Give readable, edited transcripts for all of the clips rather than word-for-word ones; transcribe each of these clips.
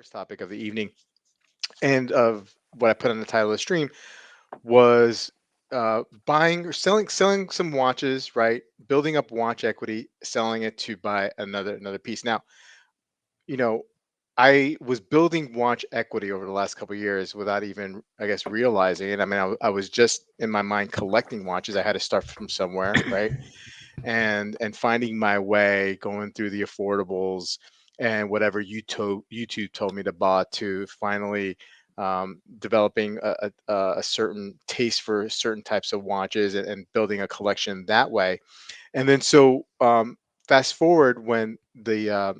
first topic of the evening, and of what I put on the title of the stream was buying or selling some watches, right? Building up watch equity, selling it to buy another piece. Now, you know, I was building watch equity over the last couple of years without even, I guess, realizing it. I mean, I was just in my mind collecting watches. I had to start from somewhere, right? And finding my way, going through the affordables and whatever YouTube told me to buy, to finally developing a certain taste for certain types of watches, and building a collection that way. And then fast forward when the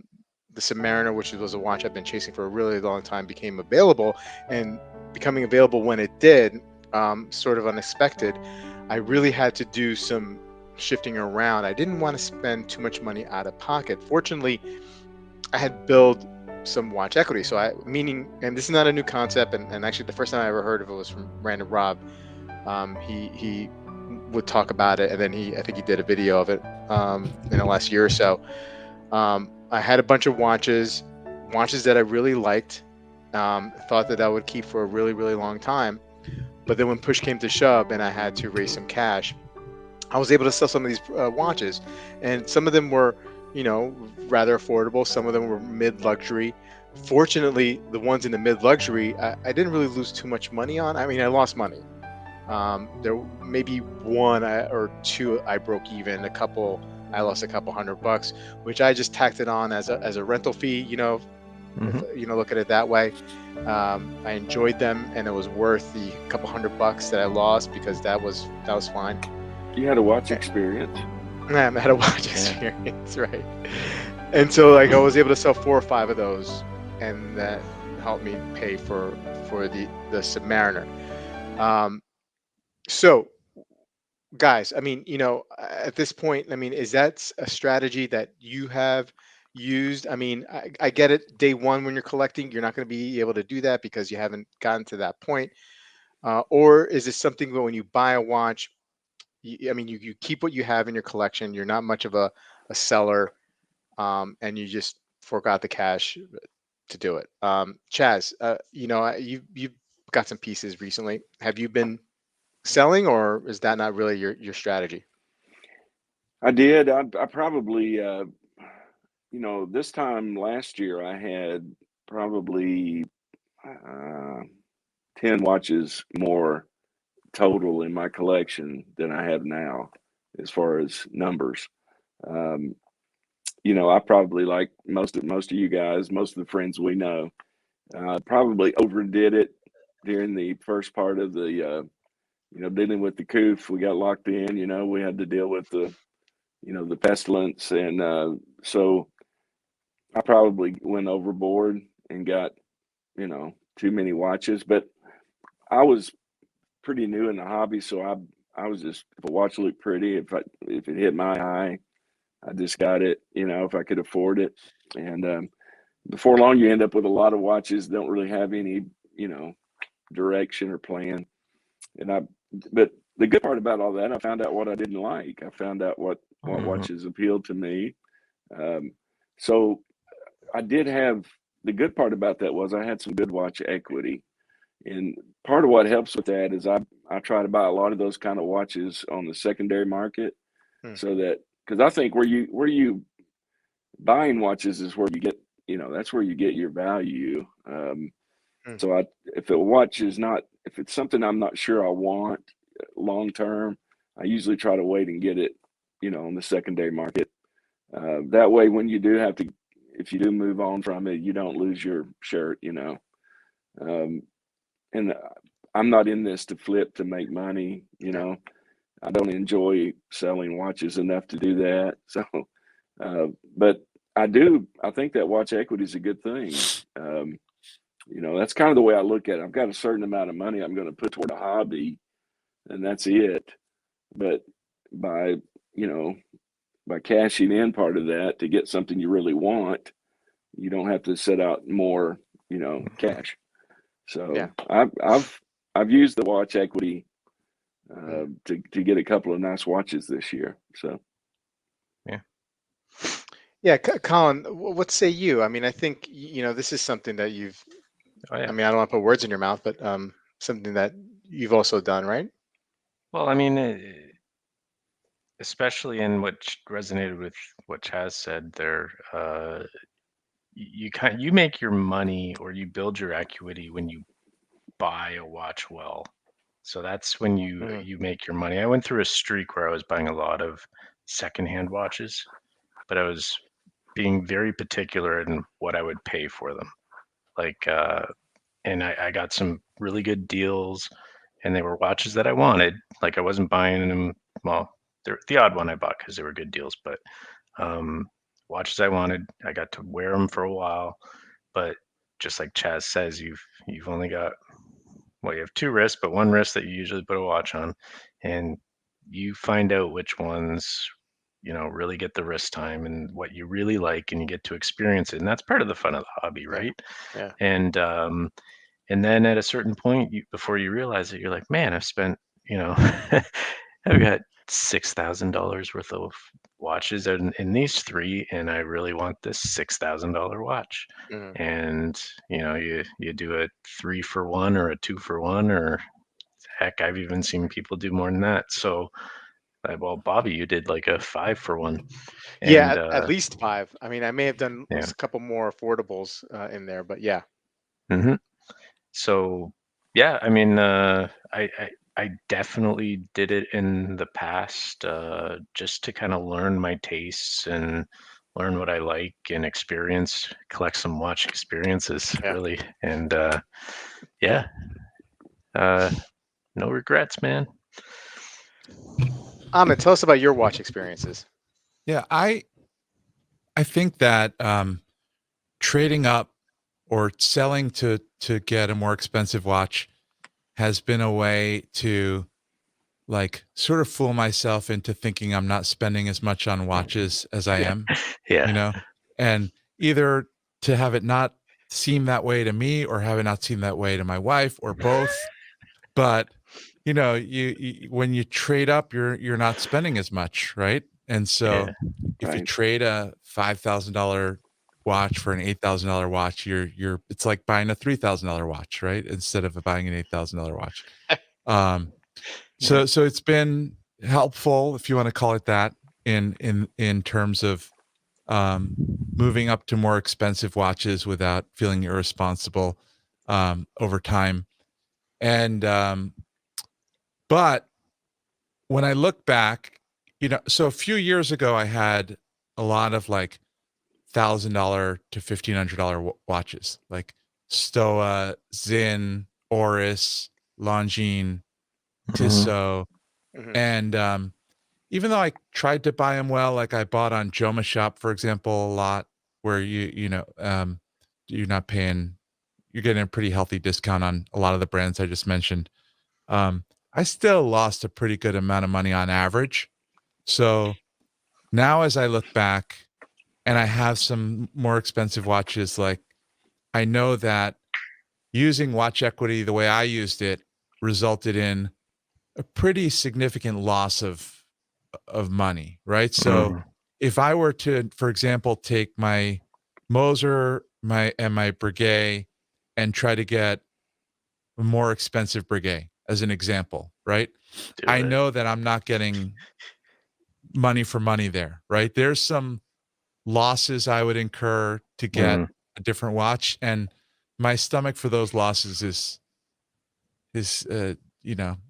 Submariner, which was a watch I've been chasing for a really long time, became available, and becoming available when it did, sort of unexpected. I really had to do some shifting around. I didn't want to spend too much money out of pocket. Fortunately, I had built some watch equity. So meaning, and this is not a new concept, and actually the first time I ever heard of it was from Random Rob. He would talk about it, and then I think he did a video of it in the last year or so. I had a bunch of watches that I really liked, thought that I would keep for a really, really long time. But then when push came to shove and I had to raise some cash, I was able to sell some of these watches, and some of them were, rather affordable. Some of them were mid-luxury. Fortunately, the ones in the mid-luxury, I didn't really lose too much money on. I mean, I lost money. There maybe one or two I broke even. A couple I lost a couple $100, which I just tacked it on as a rental fee. If look at it that way. I enjoyed them, and it was worth the couple $100 that I lost, because that was fine. You had a watch experience. I had a watch experience, right? And so, like, I was able to sell 4 or 5 of those, and that helped me pay for the Submariner. So, guys, I mean, at this point, I mean, is that a strategy that you have used? I mean, I get it. Day one, when you're collecting, you're not going to be able to do that because you haven't gotten to that point. Or is it something that when you buy a watch, I mean, you keep what you have in your collection. You're not much of a seller, and you just forgot the cash to do it. Chaz, you've got some pieces recently. Have you been selling, or is that not really your strategy? I did. I probably, this time last year I had probably 10 watches more total in my collection than I have now, as far as numbers. I probably, like most of you guys, most of the friends we know, probably overdid it during the first part of the, dealing with the coof. We got locked in. We had to deal with the pestilence, and so I probably went overboard and got too many watches. But I was pretty new in the hobby, so I was just, if a watch looked pretty, if it hit my eye, I just got it. If I could afford it, and before long, you end up with a lot of watches that don't really have any direction or plan. But the good part about all that, I found out what I didn't like. I found out what watches appealed to me. So I did have, the good part about that was I had some good watch equity. And part of what helps with that is I try to buy a lot of those kind of watches on the secondary market, so that, because I think where you buying watches is where you get, that's where you get your value. So if a watch is not, if it's something I'm not sure I want long term, I usually try to wait and get it, on the secondary market. That way, when you do have to, if you do move on from it, you don't lose your shirt, and I'm not in this to flip to make money. I don't enjoy selling watches enough to do that. So, but I think that watch equity is a good thing. That's kind of the way I look at it. I've got a certain amount of money I'm going to put toward a hobby, and that's it. But by, by cashing in part of that to get something you really want, you don't have to set out more, cash. So Yeah. I've used the watch equity to get a couple of nice watches this year. So Yeah, Colin, what say you? I mean, I think this is something that you've. Oh I yeah. mean, I don't want to put words in your mouth, but something that you've also done, right? Well, I mean, especially in what resonated with what Chaz said there, you make your money or you build your equity when you buy a watch well. So that's when you Hmm. you make your money. I went through a streak where I was buying a lot of secondhand watches, but I was being very particular in what I would pay for them. Like, and I got some really good deals, and they were watches that I wanted. Like I wasn't buying them. Well, they're the odd one I bought because they were good deals, but um, watches I wanted. I got to wear them for a while, but just like Chaz says, you've only got, well, you have two wrists, but one wrist that you usually put a watch on, and you find out which ones really get the wrist time and what you really like, and you get to experience it, and that's part of the fun of the hobby, Yeah, right? yeah. And and then at a certain point, before you realize it, you're like, man, I've spent, you know, I've got $6,000 worth of watches in these three, and I really want this $6,000 watch. Hmm. And you do a 3 for 1 or a 2 for 1, or heck, I've even seen people do more than that. So, well, Bobby, you did like a 5 for 1, Yeah, and at least five. I mean, I may have done yeah. a couple more affordables in there, but yeah. hmm So, yeah, I mean, I definitely did it in the past, just to kind of learn my tastes and learn what I like and experience, collect some watch experiences, Yeah. really. And yeah, uh, no regrets, man. Ahmed, tell us about your watch experiences. Yeah, I think that trading up or selling to get a more expensive watch has been a way to like sort of fool myself into thinking I'm not spending as much on watches as I am, you Yeah. know, and either to have it not seem that way to me or have it not seem that way to my wife or both. But you when you trade up, you're not spending as much, right? And so Yeah. if you Right. trade a $5,000 watch for an $8,000 watch, you're it's like buying a $3,000 watch, right? Instead of buying an $8,000 watch. Um, Yeah. so it's been helpful, if you want to call it that, in terms of um, moving up to more expensive watches without feeling irresponsible over time. And but when I look back, so a few years ago, I had a lot of like $1,000 to $1,500 watches, like Stoa, Zinn, Oris, Longines, hmm Tissot, Hmm. and even though I tried to buy them well, like I bought on Joma Shop, for example, a lot, where you're not paying, you're getting a pretty healthy discount on a lot of the brands I just mentioned. Um, I still lost a pretty good amount of money on average. So now as I look back and I have some more expensive watches, like I know that using watch equity the way I used it resulted in a pretty significant loss of money, right? So hmm if I were to, for example, take my Moser, my Breguet and try to get a more expensive Breguet as an example, right? Do I it. know that I'm not getting money for money there, right? There's some losses I would incur to get hmm a different watch, and my stomach for those losses is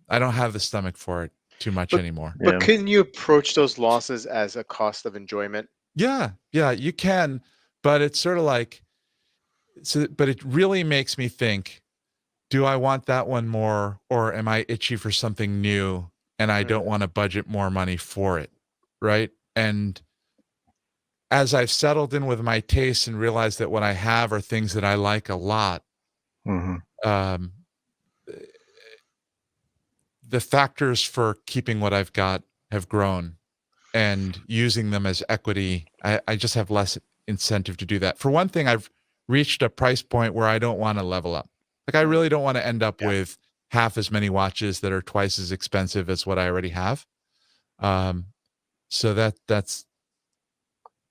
I don't have the stomach for it too much But anymore. but Yeah. couldn't you approach those losses as a cost of enjoyment? Yeah, yeah, you can, but it's sort of like but it really makes me think, do I want that one more or am I itchy for something new and I Mm, don't want to budget more money for it, right? And as I've settled in with my tastes and realized that what I have are things that I like a lot, hmm um, the factors for keeping what I've got have grown and using them as equity. I just have less incentive to do that. For one thing, I've reached a price point where I don't want to level up. Like I mm, really don't want to end up yeah. with half as many watches that are twice as expensive as what I already have. Um, so that's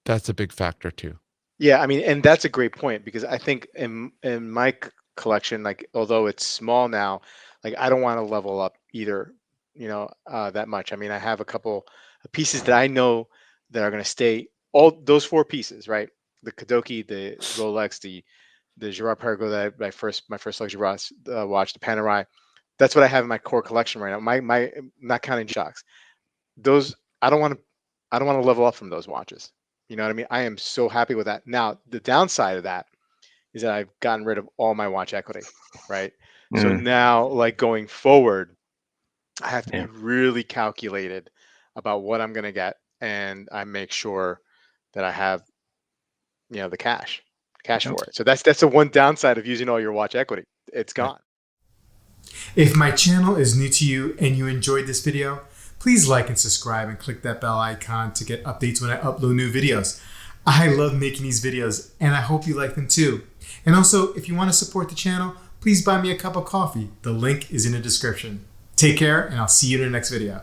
That's a big factor too. Yeah, I mean, and that's a great point because I think in my collection, like although it's small now, like I don't want to level up either, that much. I mean, I have a couple of pieces that I know that are going to stay. All those four pieces, right? The Kadoki, the Rolex, the Girard Perregaux that my first luxury watch, the Panerai. That's what I have in my core collection right now. My not counting shocks. Those I don't want to level up from those watches. You know what I mean? I am so happy with that. Now, the downside of that is that I've gotten rid of all my watch equity, right? So Mm, now, like going forward, I have to be yeah. really calculated about what I'm going to get, and I make sure that I have, the cash Yep. for it. So that's the one downside of using all your watch equity. It's Right. gone. If my channel is new to you and you enjoyed this video, please like and subscribe and click that bell icon to get updates when I upload new videos. I love making these videos and I hope you like them too. And also, if you want to support the channel, please buy me a cup of coffee. The link is in the description. Take care and I'll see you in the next video.